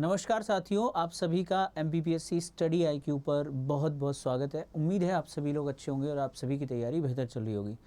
नमस्कार साथियों, आप सभी का MPPSC स्टडी IQ पर बहुत बहुत स्वागत है। उम्मीद है आप सभी लोग अच्छे होंगे और आप सभी की तैयारी बेहतर चल रही होगी।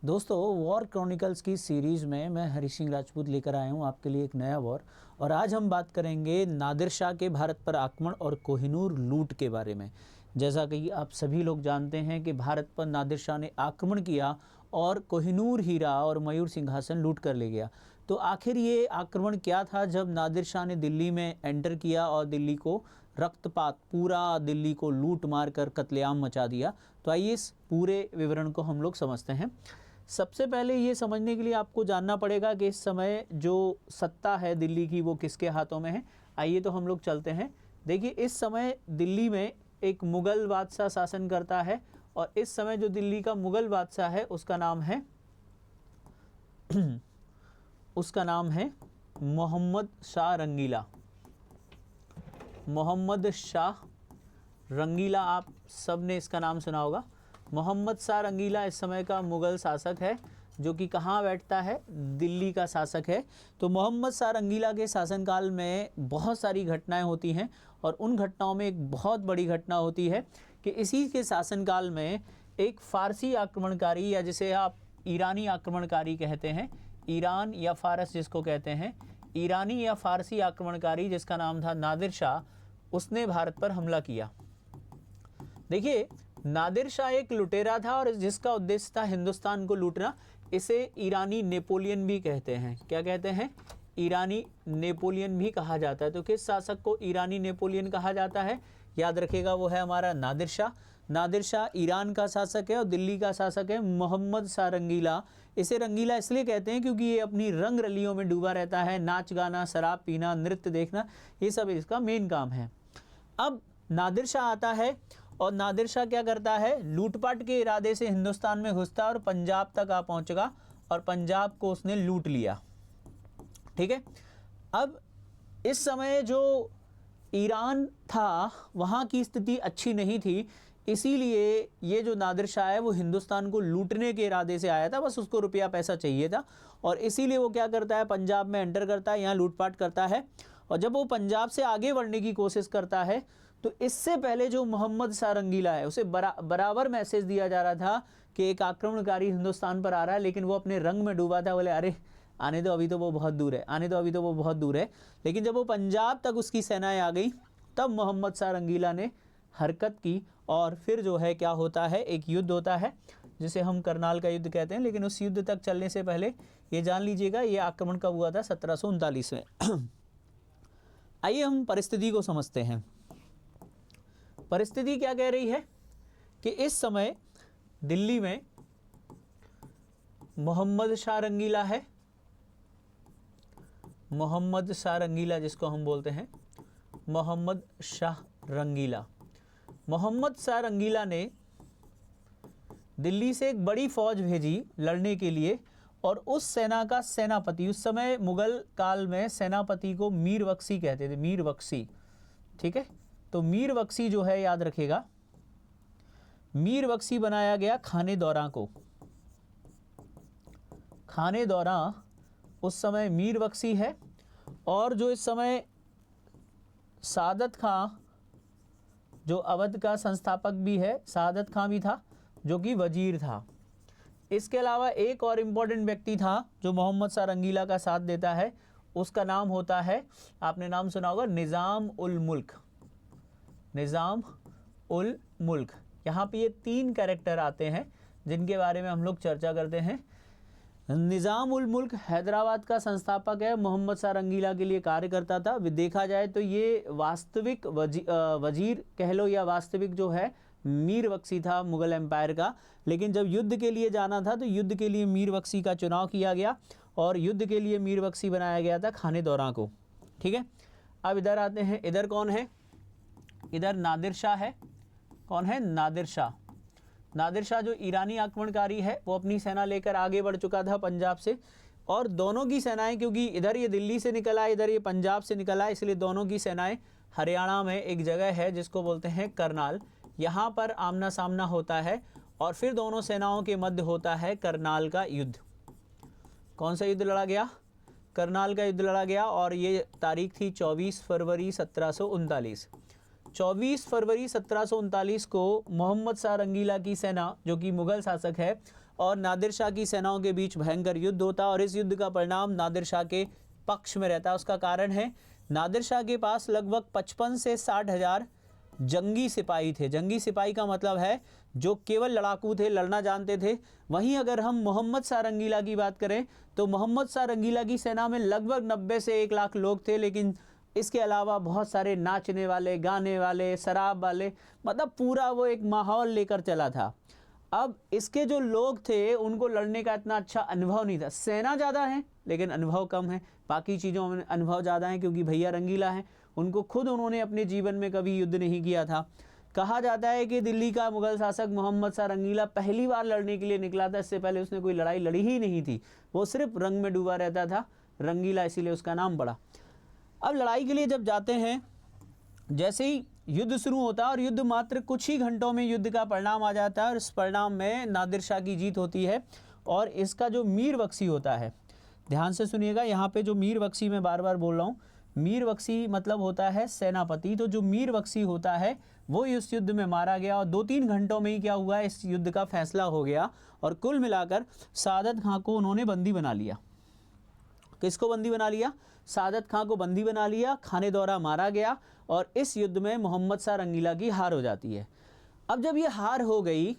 दोस्तों, वॉर क्रॉनिकल्स की सीरीज़ में मैं हरी सिंह राजपूत लेकर आया हूं आपके लिए एक नया वॉर, और आज हम बात करेंगे नादिर शाह के भारत पर आक्रमण और कोहिनूर लूट के बारे में। जैसा कि आप सभी लोग जानते हैं कि भारत पर नादिर शाह ने आक्रमण किया और कोहिनूर हीरा और मयूर सिंहासन लूट कर ले गया। तो आखिर ये आक्रमण क्या था जब नादिर शाह ने दिल्ली में एंटर किया और दिल्ली को रक्तपात, पूरा दिल्ली को लूट मार कर कत्लेआम मचा दिया। तो आइए इस पूरे विवरण को हम लोग समझते हैं। सबसे पहले ये समझने के लिए आपको जानना पड़ेगा कि इस समय जो सत्ता है दिल्ली की वो किसके हाथों में है। आइए तो हम लोग चलते हैं। देखिए, इस समय दिल्ली में एक मुग़ल बादशाह शासन करता है, और इस समय जो दिल्ली का मुग़ल बादशाह है उसका नाम है मोहम्मद शाह रंगीला। मोहम्मद शाह रंगीला, आप सब ने इसका नाम सुना होगा। मोहम्मद शाह रंगीला इस समय का मुग़ल शासक है, जो कि कहाँ बैठता है, दिल्ली का शासक है। तो मोहम्मद शाह रंगीला के शासनकाल में बहुत सारी घटनाएं होती हैं, और उन घटनाओं में एक बहुत बड़ी घटना होती है कि इसी के शासनकाल में एक फ़ारसी आक्रमणकारी, या जिसे आप ईरानी आक्रमणकारी कहते हैं, ईरान या फ़ारस जिसको कहते हैं, ईरानी या फ़ारसी आक्रमणकारी जिसका नाम था नादिर शाह, उसने भारत पर हमला किया। देखिए, नादिर शाह एक लुटेरा था और जिसका उद्देश्य था हिंदुस्तान को लूटना। इसे ईरानी नेपोलियन भी कहते हैं। क्या कहते हैं? ईरानी नेपोलियन भी कहा जाता है। तो किस शासक को ईरानी नेपोलियन कहा जाता है? याद रखिएगा, वो है हमारा नादिर शाह। नादिर शाह ईरान का शासक है और दिल्ली का शासक है मोहम्मद शाह रंगीला। इसे रंगीला इसलिए कहते हैं क्योंकि ये अपनी रंग रलियों में डूबा रहता है। नाच गाना, शराब पीना, नृत्य देखना, ये सब इसका मेन काम है। अब नादिर शाह आता है, और नादिर शाह क्या करता है, लूटपाट के इरादे से हिंदुस्तान में घुसता और पंजाब तक आ पहुंचेगा, और पंजाब को उसने लूट लिया। ठीक है। अब इस समय जो ईरान था वहाँ की स्थिति अच्छी नहीं थी, इसीलिए ये जो नादिर शाह है वो हिंदुस्तान को लूटने के इरादे से आया था। बस उसको रुपया पैसा चाहिए था, और इसीलिए वो क्या करता है, पंजाब में एंटर करता है, यहाँ लूटपाट करता है। और जब वो पंजाब से आगे बढ़ने की कोशिश करता है, तो इससे पहले जो मोहम्मद शाह रंगीला है उसे बराबर मैसेज दिया जा रहा था कि एक आक्रमणकारी हिंदुस्तान पर आ रहा है, लेकिन वो अपने रंग में डूबा था। बोले अरे आने दो, अभी तो वो बहुत दूर है, आने दो, अभी तो वो बहुत दूर है। लेकिन जब वो पंजाब तक उसकी सेनाएं आ गई, तब मोहम्मद शाह रंगीला ने हरकत की, और फिर जो है क्या होता है, एक युद्ध होता है जिसे हम करनाल का युद्ध कहते हैं। लेकिन उस युद्ध तक चलने से पहले ये जान लीजिएगा, ये आक्रमण कब हुआ था, 1739 में। आइए हम परिस्थिति को समझते हैं। परिस्थिति क्या कह रही है कि इस समय दिल्ली में मोहम्मद शाह रंगीला है। मोहम्मद शाह रंगीला जिसको हम बोलते हैं मोहम्मद शाह रंगीला। मोहम्मद शाह रंगीला ने दिल्ली से एक बड़ी फौज भेजी लड़ने के लिए, और उस सेना का सेनापति, उस समय मुगल काल में सेनापति को मीर बख्शी कहते थे, मीर बख्शी। ठीक है। तो मीर बख्शी जो है, याद रखिएगा, मीर बख्शी बनाया गया खाने दौरां को। खाने दौरां उस समय मीर बख्शी है, और जो इस समय सादत खां, जो अवध का संस्थापक भी है, सादत खां भी था, जो कि वजीर था। इसके अलावा एक और इम्पोर्टेंट व्यक्ति था जो मोहम्मद शाह रंगीला का साथ देता है, उसका नाम होता है, आपने नाम सुना होगा, निज़ाम उल मुल्क। निज़ाम उल मुल्क। यहाँ पे ये 3 कैरेक्टर आते हैं जिनके बारे में हम लोग चर्चा करते हैं। निज़ाम उल मुल्क हैदराबाद का संस्थापक है, मोहम्मद शाह रंगीला के लिए कार्य करता था। देखा जाए तो ये वास्तविक वजीर कह लो, या वास्तविक जो है मीर बख्शी था मुग़ल एम्पायर का। लेकिन जब युद्ध के लिए जाना था तो युद्ध के लिए मीर बख्शी का चुनाव किया गया, और युद्ध के लिए मीर बख्शी बनाया गया था खाने दौरां को। ठीक है। अब इधर आते हैं, इधर कौन है, इधर नादिर शाह है। कौन है? नादिर शाह। नादिर शाह जो ईरानी आक्रमणकारी है, वो अपनी सेना लेकर आगे बढ़ चुका था पंजाब से, और दोनों की सेनाएं, क्योंकि इधर ये दिल्ली से निकला, इधर ये पंजाब से निकला, इसलिए दोनों की सेनाएं हरियाणा में एक जगह है जिसको बोलते हैं करनाल, यहाँ पर आमना सामना होता है, और फिर दोनों सेनाओं के मध्य होता है करनाल का युद्ध। कौन सा युद्ध लड़ा गया? करनाल का युद्ध लड़ा गया और ये तारीख थी 24 फरवरी 1739। 24 फरवरी 1739 को मोहम्मद शाह रंगीला की सेना, जो कि मुगल शासक है, और नादिर शाह की सेनाओं के बीच भयंकर युद्ध होता है और इस युद्ध का परिणाम नादिर शाह के पक्ष में रहता है। उसका कारण है नादिर शाह के पास लगभग 55 से 60 हज़ार जंगी सिपाही थे। जंगी सिपाही का मतलब है जो केवल लड़ाकू थे, लड़ना जानते थे। वहीं अगर हम मोहम्मद शाह रंगीला की बात करें तो मोहम्मद शाह रंगीला की सेना में लगभग 90 से 1 लाख लोग थे, लेकिन इसके अलावा बहुत सारे नाचने वाले, गाने वाले, शराब वाले, मतलब पूरा वो एक माहौल लेकर चला था। अब इसके जो लोग थे उनको लड़ने का इतना अच्छा अनुभव नहीं था। सेना ज़्यादा है लेकिन अनुभव कम है। बाकी चीज़ों में अनुभव ज़्यादा है क्योंकि भैया रंगीला हैं, उनको खुद उन्होंने अपने जीवन में कभी युद्ध नहीं किया था। कहा जाता है कि दिल्ली का मुगल शासक मोहम्मद शाह रंगीला पहली बार लड़ने के लिए निकला था। इससे पहले उसने कोई लड़ाई लड़ी ही नहीं थी, वो सिर्फ रंग में डूबा रहता था, रंगीला इसीलिए उसका नाम पड़ा। अब लड़ाई के लिए जब जाते हैं, जैसे ही युद्ध शुरू होता है और युद्ध मात्र कुछ ही घंटों में युद्ध का परिणाम आ जाता है और इस परिणाम में नादिर शाह की जीत होती है। और इसका जो मीर बख्शी होता है, ध्यान से सुनिएगा, यहाँ पे जो मीर बख्शी मैं बार बार बोल रहा हूँ, मीर बख्शी मतलब होता है सेनापति। तो जो मीर बख्शी होता है वो इस युद्ध में मारा गया और 2-3 घंटों में ही क्या हुआ, इस युद्ध का फैसला हो गया और कुल मिलाकर सादत खां को उन्होंने बंदी बना लिया। किसको बंदी बना लिया? सादत खां को बंदी बना लिया, खाने दौरा मारा गया और इस युद्ध में मोहम्मद शाह रंगीला की हार हो जाती है। अब जब ये हार हो गई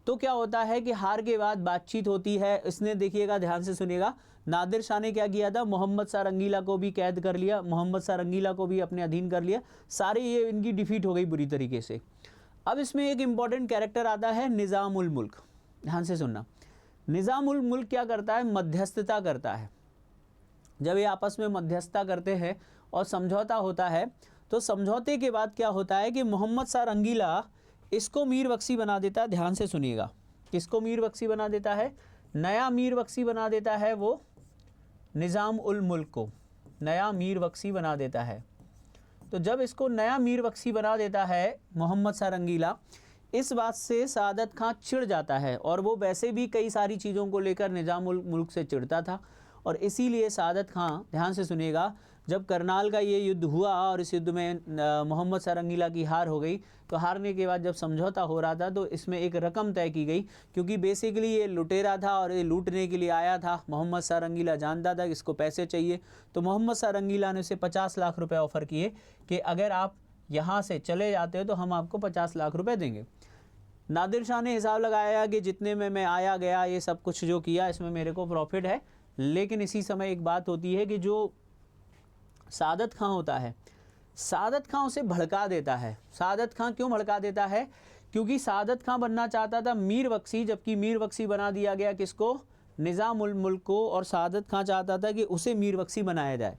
तो क्या होता है कि हार के बाद बातचीत होती है। इसने देखिएगा, ध्यान से सुनिएगा, नादिर शाह ने क्या किया था, मोहम्मद शाह रंगीला को भी कैद कर लिया, मोहम्मद शाह रंगीला को भी अपने अधीन कर लिया। सारे ये इनकी डिफीट हो गई बुरी तरीके से। अब इसमें एक इम्पॉर्टेंट कैरेक्टर आता है निज़ाम उल मुल्क। ध्यान से सुनना, निज़ाम उल मुल्क क्या करता है, मध्यस्थता करता है। जब ये आपस में मध्यस्थता करते हैं और समझौता होता है तो समझौते के बाद क्या होता है कि मोहम्मद शाह रंगीला इसको मीर बख्शी बना देता है। ध्यान से सुनिएगा, किसको मीर बख्शी बना देता है, नया मीर बख्शी बना देता है वो निज़ाम उल मुल्क को, नया मीर बख्शी बना देता है। तो जब इसको नया मीर बख्शी बना देता है मोहम्मद शाह रंगीला, इस बात से सादत खां चिढ़ जाता है और वो वैसे भी कई सारी चीज़ों को लेकर निज़ाम उल मुल्क से चिढ़ता था और इसीलिए सादत खां, ध्यान से सुनिएगा, जब करनाल का ये युद्ध हुआ और इस युद्ध में मोहम्मद शाह रंगीला की हार हो गई, तो हारने के बाद जब समझौता हो रहा था तो इसमें एक रकम तय की गई, क्योंकि बेसिकली ये लुटेरा था और ये लूटने के लिए आया था। मोहम्मद शाह रंगीला जानता था कि इसको पैसे चाहिए, तो मोहम्मद शाह रंगीला ने उसे 50 लाख रुपए ऑफ़र किए कि अगर आप यहाँ से चले जाते हो तो हम आपको 50 लाख रुपये देंगे। नादिर शाह ने हिसाब लगाया कि जितने में मैं आया गया, ये सब कुछ जो किया इसमें मेरे को प्रॉफिट है। लेकिन इसी समय एक बात होती है कि जो सादत खां होता है, सादत खां उसे भड़का देता है। सादत खां क्यों भड़का देता है? क्योंकि सादत खां बनना चाहता था मीर बख्शी, जबकि मीर बख्शी बना दिया गया किसको, निज़ाम उल मुल्क को, और सादत खां चाहता था कि उसे मीर बख्शी बनाया जाए।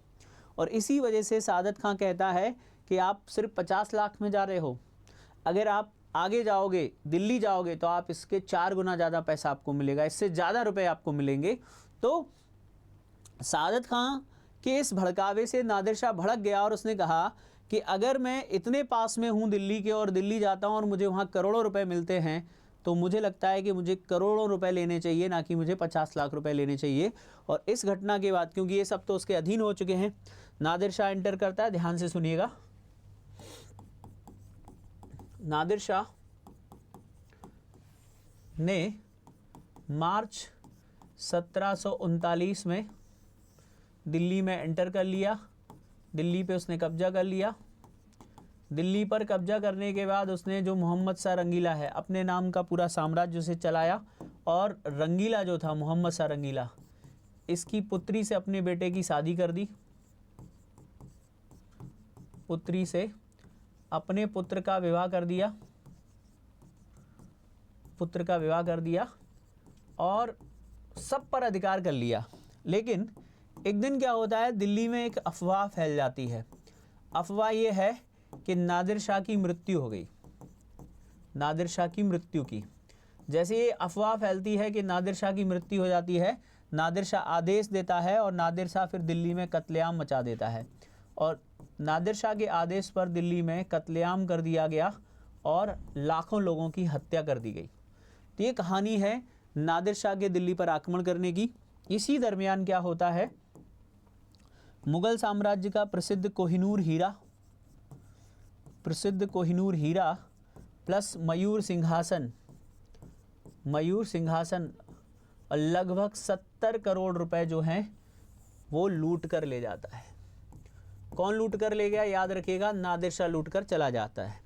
और इसी वजह से सादत खां कहता है कि आप सिर्फ 50 लाख में जा रहे हो, अगर आप आगे जाओगे, दिल्ली जाओगे, तो आप इसके 4 गुना ज़्यादा पैसा आपको मिलेगा, इससे ज़्यादा रुपए आपको मिलेंगे। तो सादत खां के इस भड़कावे से नादिर शाह भड़क गया और उसने कहा कि अगर मैं इतने पास में हूँ दिल्ली के और दिल्ली जाता हूँ और मुझे वहाँ करोड़ों रुपए मिलते हैं, तो मुझे लगता है कि मुझे करोड़ों रुपए लेने चाहिए, ना कि मुझे 50 लाख रुपए लेने चाहिए। और इस घटना के बाद, क्योंकि ये सब तो उसके अधीन हो चुके हैं, नादिर शाह एंटर करता है। ध्यान से सुनिएगा, नादिर शाह ने मार्च 1739 में दिल्ली में एंटर कर लिया। दिल्ली पे उसने कब्जा कर लिया। दिल्ली पर कब्जा करने के बाद उसने जो मोहम्मद शाह रंगीला है, अपने नाम का पूरा साम्राज्य उसे चलाया। और रंगीला जो था, मोहम्मद शाह रंगीला, इसकी पुत्री से अपने बेटे की शादी कर दी। पुत्री से अपने पुत्र का विवाह कर दिया, पुत्र का विवाह कर दिया और सब पर अधिकार कर लिया। लेकिन एक दिन क्या होता है, दिल्ली में एक अफवाह फैल जाती है। अफवाह ये है कि नादिर शाह की मृत्यु हो गई। नादिर शाह की मृत्यु की, जैसे ये अफवाह फैलती है कि नादिर शाह की मृत्यु हो जाती है, नादिर शाह आदेश देता है और नादिर शाह फिर दिल्ली में कत्लेआम मचा देता है। और नादिर शाह के आदेश पर दिल्ली में कत्लेआम कर दिया गया और लाखों लोगों की हत्या कर दी गई। तो ये कहानी है नादिर शाह के दिल्ली पर आक्रमण करने की। इसी दरमियान क्या होता है, मुगल साम्राज्य का प्रसिद्ध कोहिनूर हीरा प्लस मयूर सिंहासन और लगभग 70 करोड़ रुपए जो हैं वो लूट कर ले जाता है। कौन लूट कर ले गया? याद रखिएगा, नादिर शाह लूट कर चला जाता है।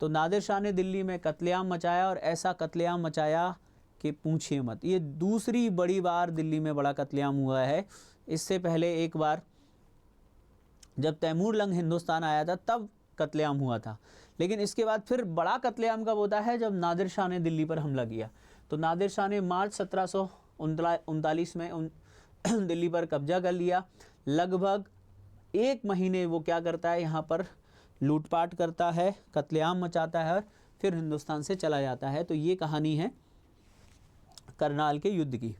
तो नादिर शाह ने दिल्ली में कत्लेआम मचाया और ऐसा कत्लेआम मचाया कि पूछिए मत। ये दूसरी बड़ी बार दिल्ली में बड़ा कत्लेआम हुआ है। इससे पहले एक बार जब तैमूर लंग हिंदुस्तान आया था तब कत्लेआम हुआ था, लेकिन इसके बाद फिर बड़ा कत्लेआम कब होता है? जब नादिर शाह ने दिल्ली पर हमला किया। तो नादिर शाह ने मार्च 1739 में दिल्ली पर कब्जा कर लिया। लगभग 1 महीने वो क्या करता है, यहाँ पर लूटपाट करता है, कत्लेआम मचाता है और फिर हिंदुस्तान से चला जाता है। तो ये कहानी है करनाल के युद्ध की।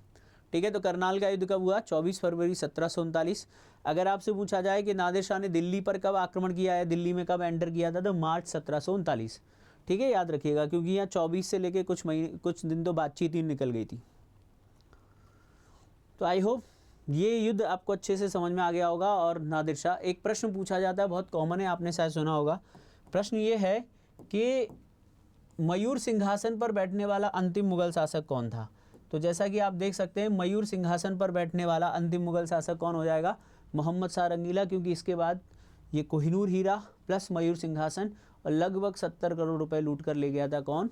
ठीक है, तो करनाल का युद्ध कब हुआ? 24 फरवरी 1739। अगर आपसे पूछा जाए कि नादिर शाह ने दिल्ली पर कब आक्रमण किया है, दिल्ली में कब एंटर किया था, तो मार्च 1739। ठीक है, याद रखिएगा, क्योंकि यहाँ 24 से लेके कुछ दिन तो बातचीत ही निकल गई थी। तो आई होप ये युद्ध आपको अच्छे से समझ में आ गया होगा। और नादिर शाह, एक प्रश्न पूछा जाता है, बहुत कॉमन है, आपने शायद सुना होगा। प्रश्न ये है कि मयूर सिंहासन पर बैठने वाला अंतिम मुगल शासक कौन था? तो जैसा कि आप देख सकते हैं, मयूर सिंहासन पर बैठने वाला अंतिम मुगल शासक कौन हो जाएगा? मोहम्मद शाह रंगीला, क्योंकि इसके बाद ये कोहिनूर हीरा प्लस मयूर सिंहासन और लगभग 70 करोड़ रुपए लूट कर ले गया था। कौन?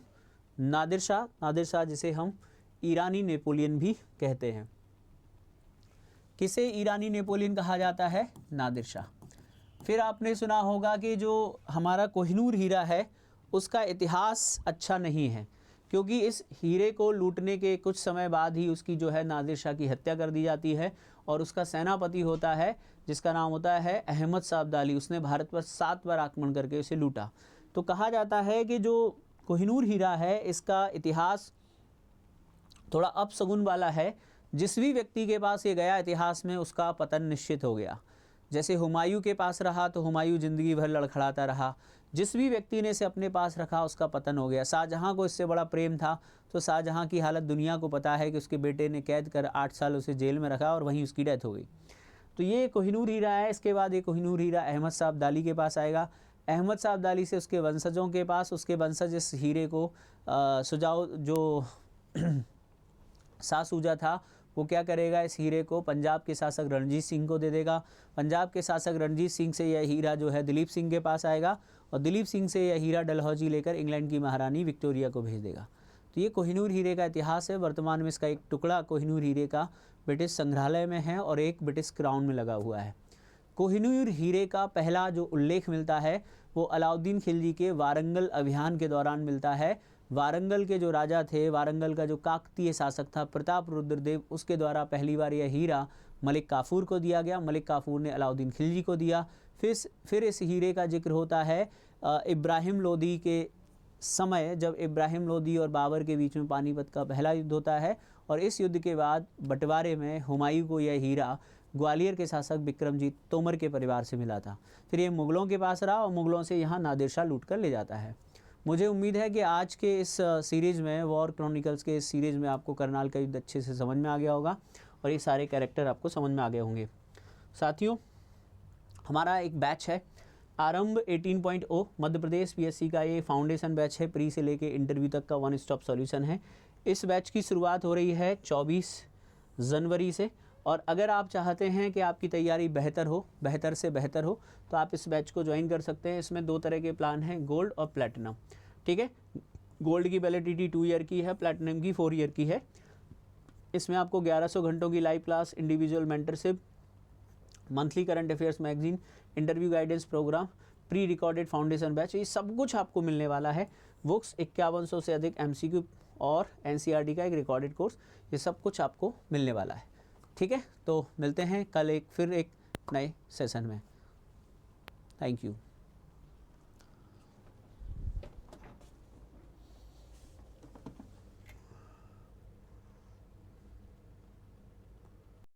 नादिर शाह। नादिर शाह जिसे हम ईरानी नेपोलियन भी कहते हैं। किसे ईरानी नेपोलियन कहा जाता है? नादिर शाह। फिर आपने सुना होगा कि जो हमारा कोहिनूर हीरा है उसका इतिहास अच्छा नहीं है, क्योंकि इस हीरे को लूटने के कुछ समय बाद ही उसकी जो है नादिर शाह की हत्या कर दी जाती है और उसका सेनापति होता है जिसका नाम होता है अहमद शाह अब्दाली। उसने भारत पर 7 बार आक्रमण करके उसे लूटा। तो कहा जाता है कि जो कोहिनूर हीरा है इसका इतिहास थोड़ा अपशगुन वाला है। जिस भी व्यक्ति के पास ये गया इतिहास में उसका पतन निश्चित हो गया। जैसे हुमायूं के पास रहा तो हुमायूं जिंदगी भर लड़खड़ाता रहा। जिस भी व्यक्ति ने इसे अपने पास रखा उसका पतन हो गया। शाहजहां को इससे बड़ा प्रेम था तो शाहजहां की हालत दुनिया को पता है कि उसके बेटे ने कैद कर 8 साल उसे जेल में रखा और वहीं उसकी डेथ हो गई। तो ये कोहिनूर हीरा है। इसके बाद ये कोहिनूर हीरा अहमद शाह अब्दाली के पास आएगा। अहमद शाह अब्दाली से उसके वंशजों के पास, उसके वंशज इस हीरे को सुजाओ जो शाह सूजा था वो क्या करेगा, इस हीरे को पंजाब के शासक रणजीत सिंह को दे देगा। पंजाब के शासक रणजीत सिंह से यह हीरा जो है दिलीप सिंह के पास आएगा और दिलीप सिंह से यह हीरा डलहौजी लेकर इंग्लैंड की महारानी विक्टोरिया को भेज देगा। तो ये कोहिनूर हीरे का इतिहास है। वर्तमान में इसका एक टुकड़ा कोहिनूर हीरे का ब्रिटिश संग्रहालय में है और एक ब्रिटिश क्राउन में लगा हुआ है। कोहिनूर हीरे का पहला जो उल्लेख मिलता है वो अलाउद्दीन खिलजी के वारंगल अभियान के दौरान मिलता है। वारंगल के जो राजा थे, वारंगल का जो काकतीय शासक था प्रताप रुद्रदेव, उसके द्वारा पहली बार यह हीरा मलिक काफूर को दिया गया। मलिक काफूर ने अलाउद्दीन खिलजी को दिया। फिर इस हीरे का जिक्र होता है इब्राहिम लोदी के समय, जब इब्राहिम लोदी और बाबर के बीच में पानीपत का पहला युद्ध होता है और इस युद्ध के बाद बंटवारे में हुमायूं को यह हीरा ग्वालियर के शासक बिक्रमजीत तोमर के परिवार से मिला था। फिर ये मुग़लों के पास रहा और मुग़लों से यहाँ नादिर शाह लूट कर ले जाता है। मुझे उम्मीद है कि आज के इस सीरीज़ में, वॉर क्रॉनिकल्स के इस सीरीज़ में आपको करनाल का युद्ध अच्छे से समझ में आ गया होगा और ये सारे कैरेक्टर आपको समझ में आ गए होंगे। साथियों, हमारा एक बैच है आरंभ 18.0 मध्य प्रदेश पीएससी का। ये फाउंडेशन बैच है, प्री से लेके इंटरव्यू तक का वन स्टॉप सॉल्यूशन है। इस बैच की शुरुआत हो रही है 24 जनवरी से और अगर आप चाहते हैं कि आपकी तैयारी बेहतर से बेहतर हो तो आप इस बैच को ज्वाइन कर सकते हैं। इसमें 2 तरह के प्लान हैं, गोल्ड और प्लैटिनम। ठीक है, गोल्ड की वैलिडिटी 2 ईयर की है, प्लैटिनम की 4 ईयर की है। इसमें आपको 1100 घंटों की live class, individual mentorship, monthly current affairs magazine, interview guidance programme, pre recorded foundation batch, ये सब कुछ आपको मिलने वाला है। बुक्स 5100 से अधिक MCQ और NCERT का एक रिकॉर्डेड कोर्स, ये सब कुछ आपको मिलने वाला है। ठीक है, तो मिलते हैं कल फिर एक नए सेशन में। Thank you.